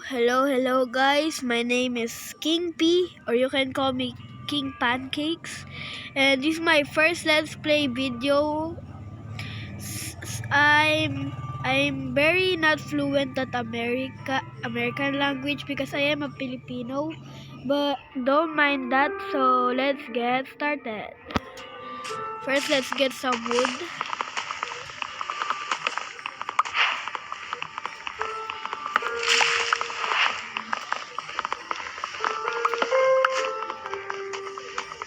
Hello guys. My name is King P, or you can call me King Pancakes. And this is my first Let's Play video. I'm very not fluent at American language because I am a Filipino, but don't mind that. So let's get started. First, let's get some wood.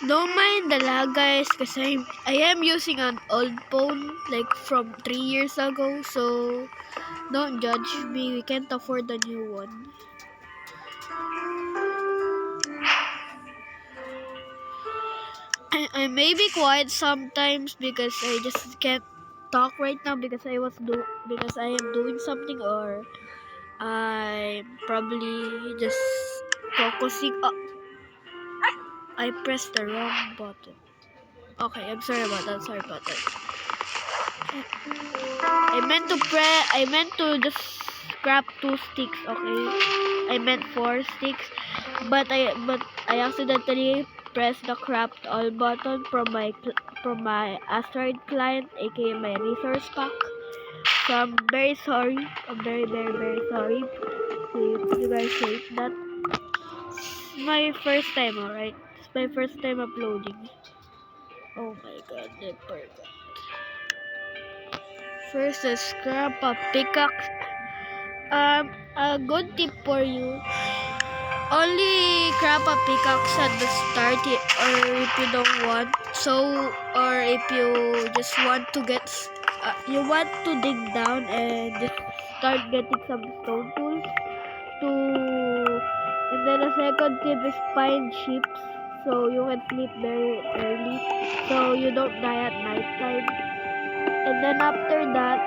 Don't mind the lag guys, because I am using an old phone like from 3 years ago, so don't judge me, we can't afford a new one. I may be quiet sometimes because I just can't talk right now because I am doing something, or I'm probably just focusing. I pressed the wrong button. Okay, I'm sorry about that. I meant to just scrap 2 sticks, okay? I meant 4 sticks, but I accidentally pressed the craft all button from my asteroid client, aka my resource pack. So I'm very sorry. I'm very sorry if you guys hate that. It's my first time, alright? It's my first time uploading. Oh my god, I forgot. First, let's scrap a pickaxe. A good tip for you. Only grab a pickaxe at the start, or if you don't want so, or if you just want to you want to dig down and just start getting some stone tools to. And then the second tip is find sheep, so you can sleep very early so you don't die at night time. And then after that,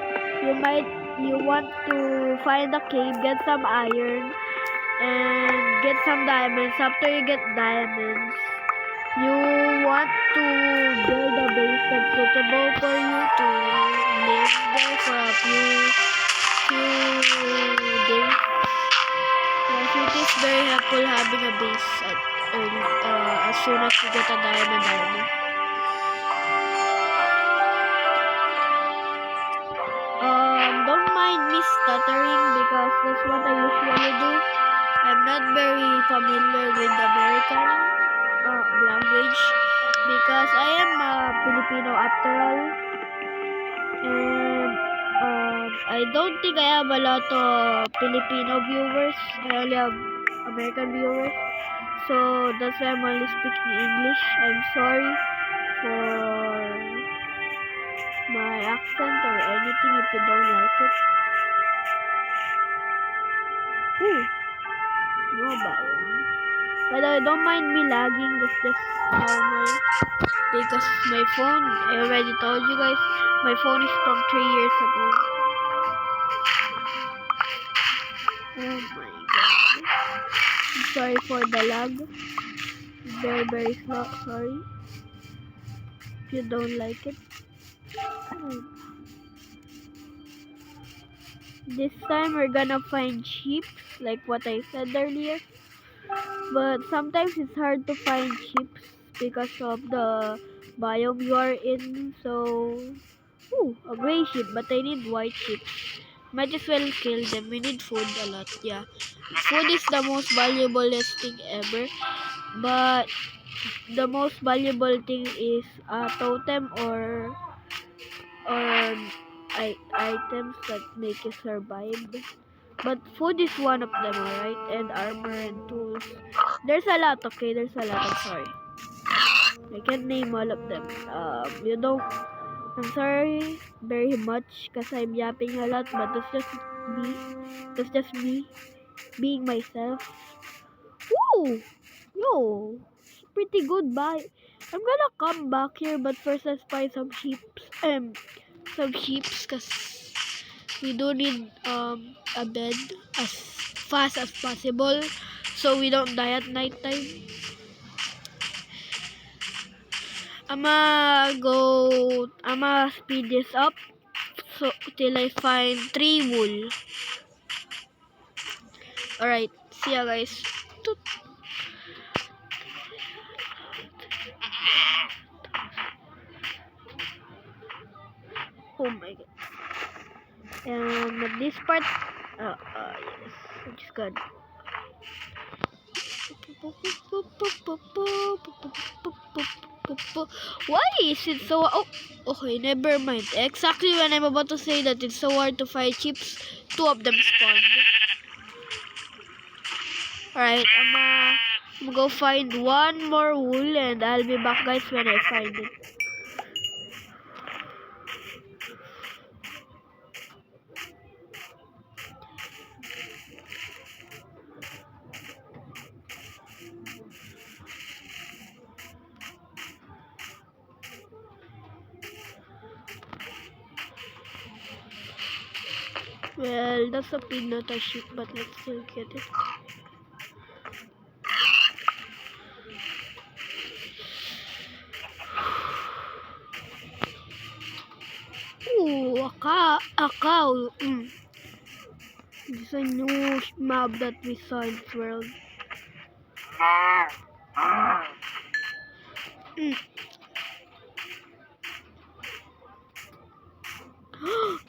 you want to find a cave, get some iron, and get some diamonds. After you get diamonds, you want to build a base that's suitable for you to live there for a few days. Yes, it is very helpful having a base as soon as you get a diamond armor. Don't mind me stuttering because that's what I usually do. I'm not very familiar with American language because I am a Filipino after all, and I don't think I have a lot of Filipino viewers. I only have American viewers, so that's why I'm only speaking English. I'm sorry for my accent or anything if you don't like it. Ooh, no biome. But I don't mind me lagging, that's just normal. Because my phone, I already told you guys, my phone is from 3 years ago. Oh my god. I'm sorry for the lag. Very slow, sorry. If you don't like it. This time we're gonna find sheep, like what I said earlier. But sometimes it's hard to find sheep because of the biome you are in. So, a gray sheep, but I need white sheep. Might as well kill them. We need food a lot. Yeah, food is the most valuable thing ever. But the most valuable thing is a totem or items that make you survive. But food is one of them, alright? And armor and tools. There's a lot, okay? There's a lot, I'm sorry. I can't name all of them. You don't... I'm sorry very much because I'm yapping a lot, but that's just me. That's just me being myself. Woo! Yo! Pretty good, bye. I'm gonna come back here, but first let's find some sheep. Some sheeps, because we do need a bed as fast as possible so we don't die at night time. I'ma speed this up so till I find 3 wool. Alright, see ya guys. Toot. Oh my god. And this part, yes, which is good. Why is it so? Oh, okay, never mind. Exactly when I'm about to say that it's so hard to find chips, two of them spawned. Alright, I'm gonna go find one more wool and I'll be back guys when I find it. Well, that's a peanut sheep, but let's still get it. Ooh, a cow. This is a new map that we saw in this world.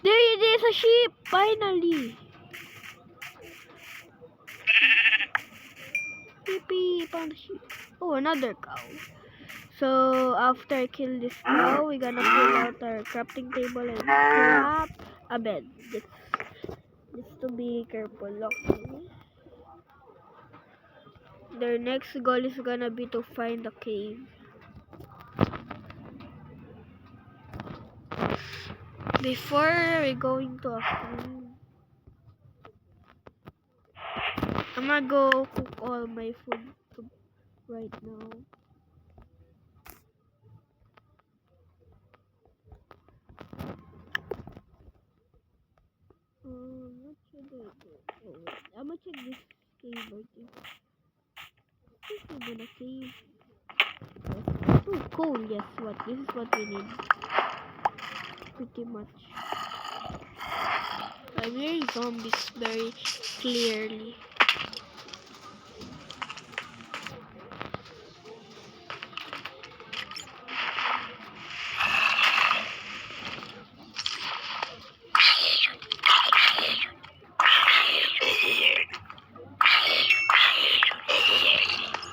There it is, a sheep! Finally! Yippee! Found a sheep. Oh, another cow. So, after I kill this cow, we're gonna pull out our crafting table and craft a bed. Just to be careful, okay? Their next goal is gonna be to find a cave. Before we're going to a cave, I'm gonna go cook all my food right now. What should I do? Oh, wait. I'm gonna check this cave, I think. This is even a cave. Yes. Oh, coal. Yes, what? This is what we need. Pretty much. I'm hearing zombies very clearly.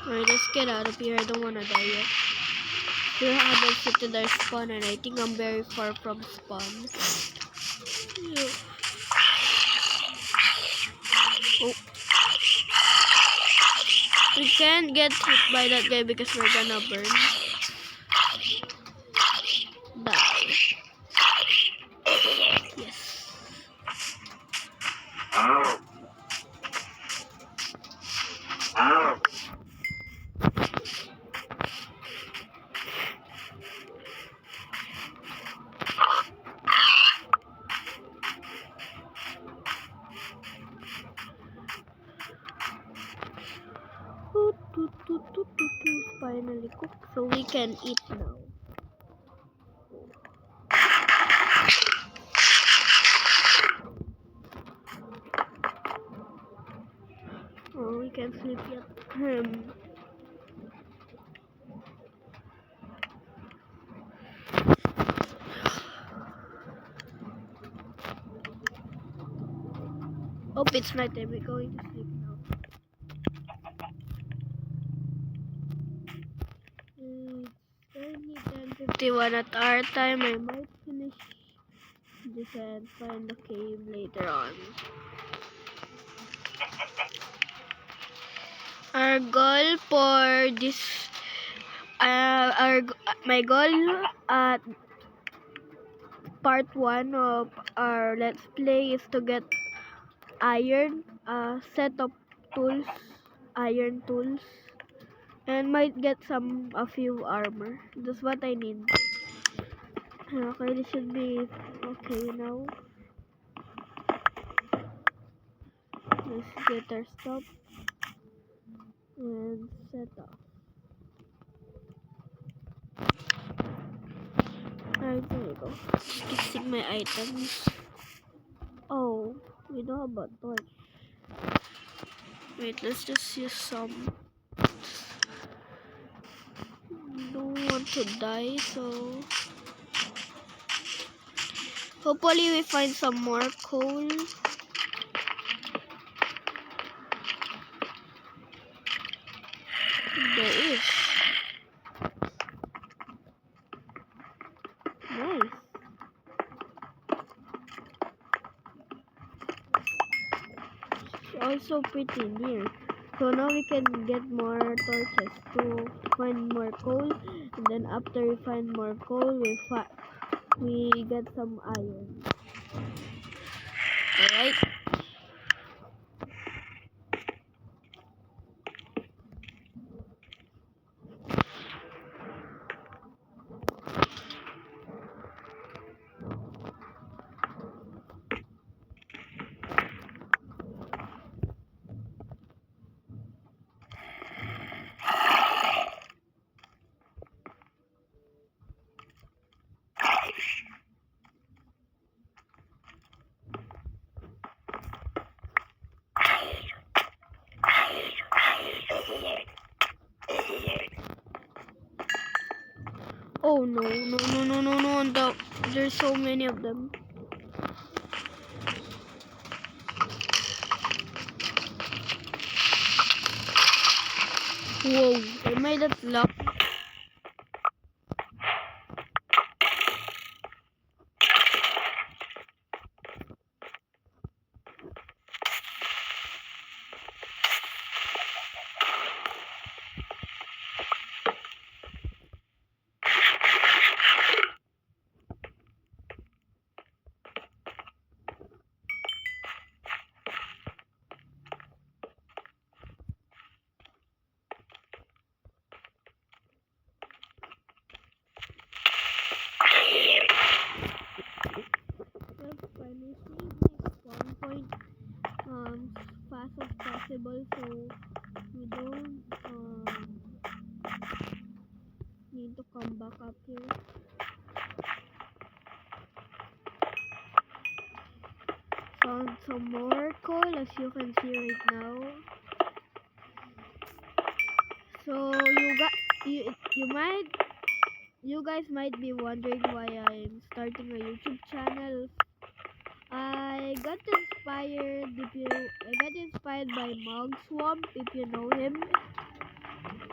Alright, let's get out of here. I don't wanna die yet. Still haven't hit to their spawn and I think I'm very far from spawn. Yeah. Oh. We can't get hit by that guy because we're gonna burn. Die. Yes. Finally cooked, so we can eat now. Oh, we can sleep yet. Oh, it's night time. We're going to sleep now. It's 10:51 at our time. I might finish this and find the cave later on. Our goal for this, my goal at part 1 of our let's play is to get iron, set of tools, iron tools, and might get a few armor. That's what I need. Okay, this should be okay now. Let's get our stuff and set up. Alright, there we go. Fixing my items. Oh, we don't have a torch. Wait, let's just use some. Don't want to die, so hopefully we find some more coal. There is. Nice. It's also pretty near. So now we can get more torches to find more coal, and then after we find more coal, we get some iron. Alright. Oh no, no, no, no, no, no, there's so many of them. Whoa, I made it luck. Let's finally my spawn point fast as possible so we don't need to come back up here. Found some more coal as you can see right now. So you guys might be wondering why I'm starting a YouTube channel. I got inspired by Mog Swamp, if you know him.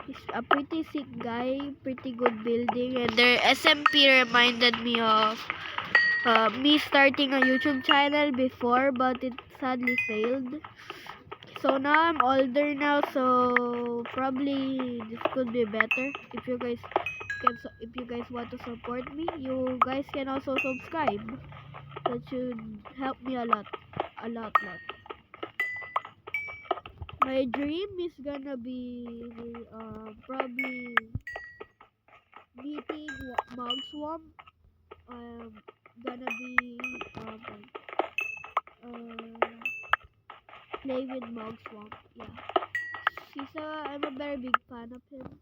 He's a pretty sick guy, pretty good building, and their SMP reminded me of me starting a YouTube channel before, but it sadly failed. So now I'm older now, so probably this could be better. If you guys want to support me, you guys can also subscribe. That should help me a lot, lot. My dream is gonna be probably beating Mog Swamp. Gonna be play with Mog Swamp. Yeah, I'm a very big fan of him.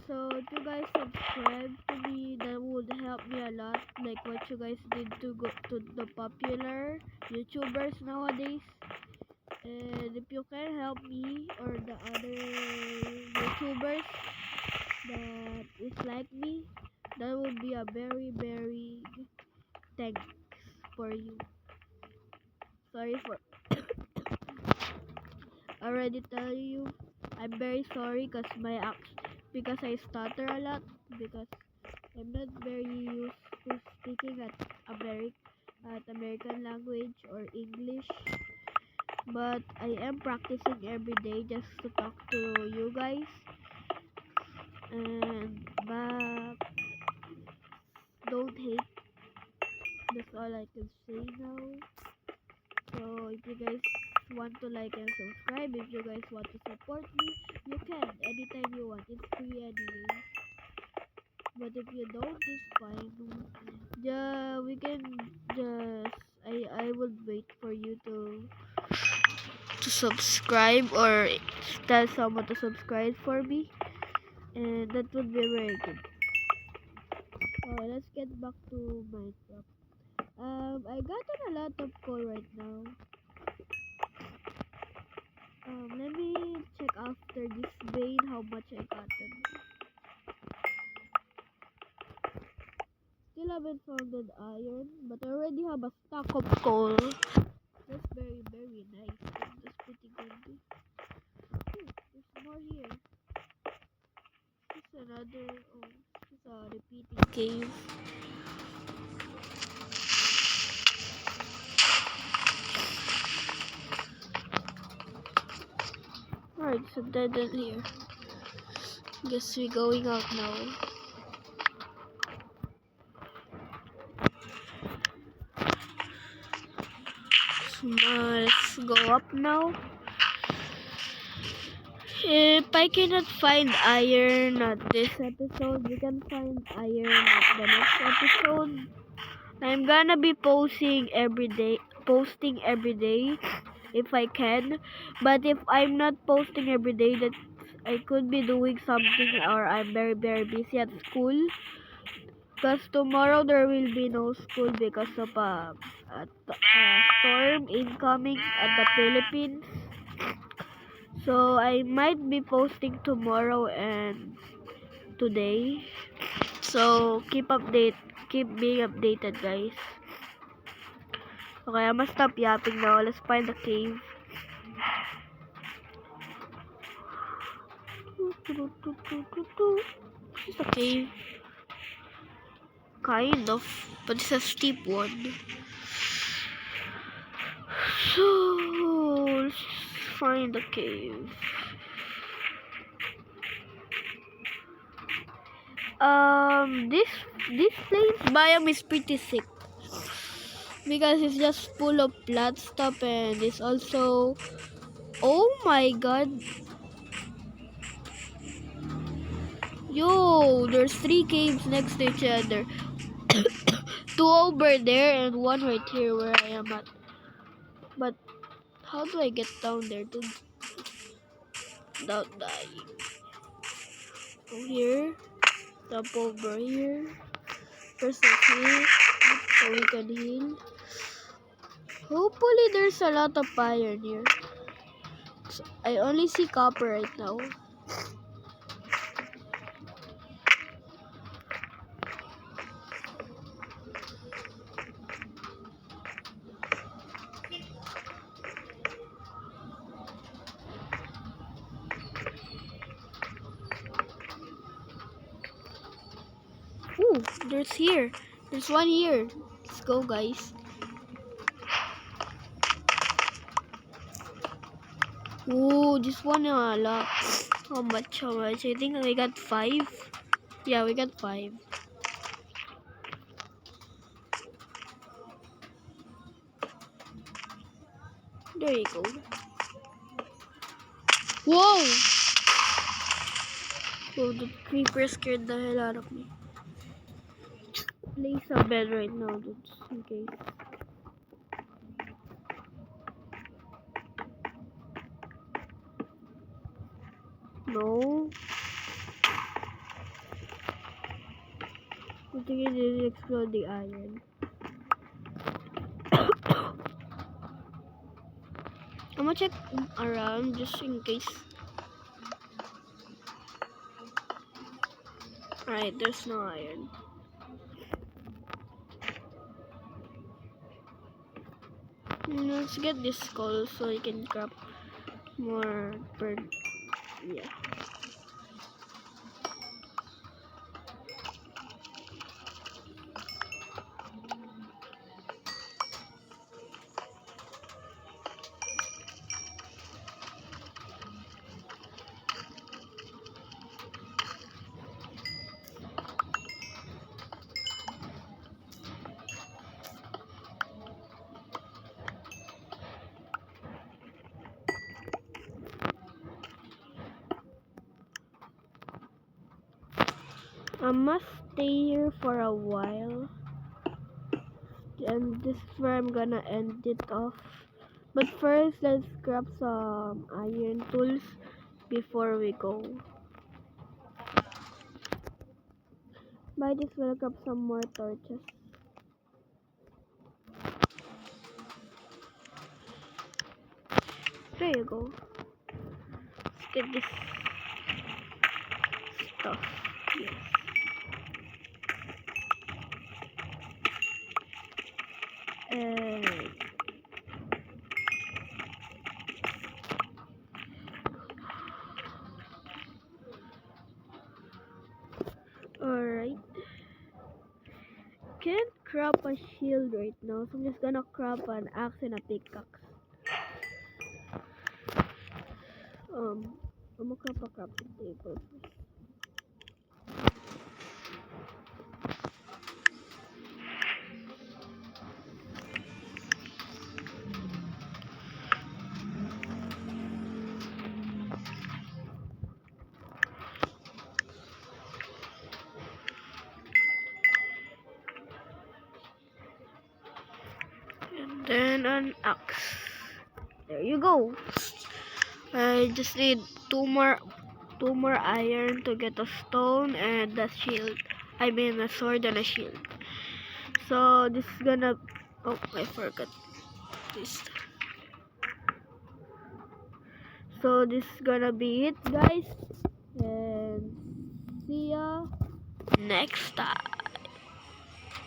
So if you guys subscribe to me, that would help me a lot. Like what you guys did to go to the popular YouTubers nowadays. And if you can help me or the other YouTubers that is like me, that would be a very, very thanks for you. Sorry for already tell you. I'm very sorry because I stutter a lot because I'm not very used to speaking at American language or English. But I am practicing every day just to talk to you guys. And but don't hate. That's all I can say now. So if you guys want to like and subscribe, if you guys want to support me, you can anytime you want. It's free anyway. But if you don't, it's fine. We can just I would wait for you to subscribe or tell someone to subscribe for me, and that would be very good. Alright, let's get back to Minecraft. I got a lot of coal right now. vain how much I gotten. Still haven't found an iron, but I already have a stack of coal. That's very, very nice. That's pretty good. Oh, there's more here. It's another, it's a repeating cave. Alright, so dead end here. Guess we're going out now. Let's go up now. If I cannot find iron at this episode, we can find iron at the next episode. I'm gonna be posting every day if I can. But if I'm not posting every day, that I could be doing something or I'm very, very busy at school. Because tomorrow there will be no school because of a storm incoming at the Philippines. So I might be posting tomorrow and today. So keep being updated, guys. Okay, I'm gonna stop yapping now. Let's find the cave. It's a cave. Kind of, but it's a steep one. So let's find the cave. This place biome is pretty sick because it's just full of plant stuff and it's also, oh my god, yo, there's 3 caves next to each other. 2 over there and 1 right here where I am at. But how do I get down there, dude? Without dying. Go here. Jump over here. First let's heal so we can heal. Hopefully there's a lot of iron here. So I only see copper right now. Ooh, there's one here. Let's go, guys. Ooh, this one a lot. How much? I think we got 5. Yeah, we got 5. There you go. Whoa! Oh, the creeper scared the hell out of me. Place a bed right now, just in case. No. I think it didn't explode the iron. I'm gonna check around just in case. Alright, there's no iron. Let's get this skull so I can grab more bird. Yeah. I must stay here for a while, and this is where I'm gonna end it off. But first, let's grab some iron tools before we go. Might as well grab some more torches. There you go. Let's get this Ito. Yes. And alright. Can't crop a shield right now, so I'm just gonna crop an axe and a pickaxe. I'm gonna crop a crafting table first. And then an axe. There you go. I just need two more iron to get a stone and a shield. I mean a sword and a shield. So this is gonna, oh, I forgot this. So this is gonna be it, guys, and see ya next time.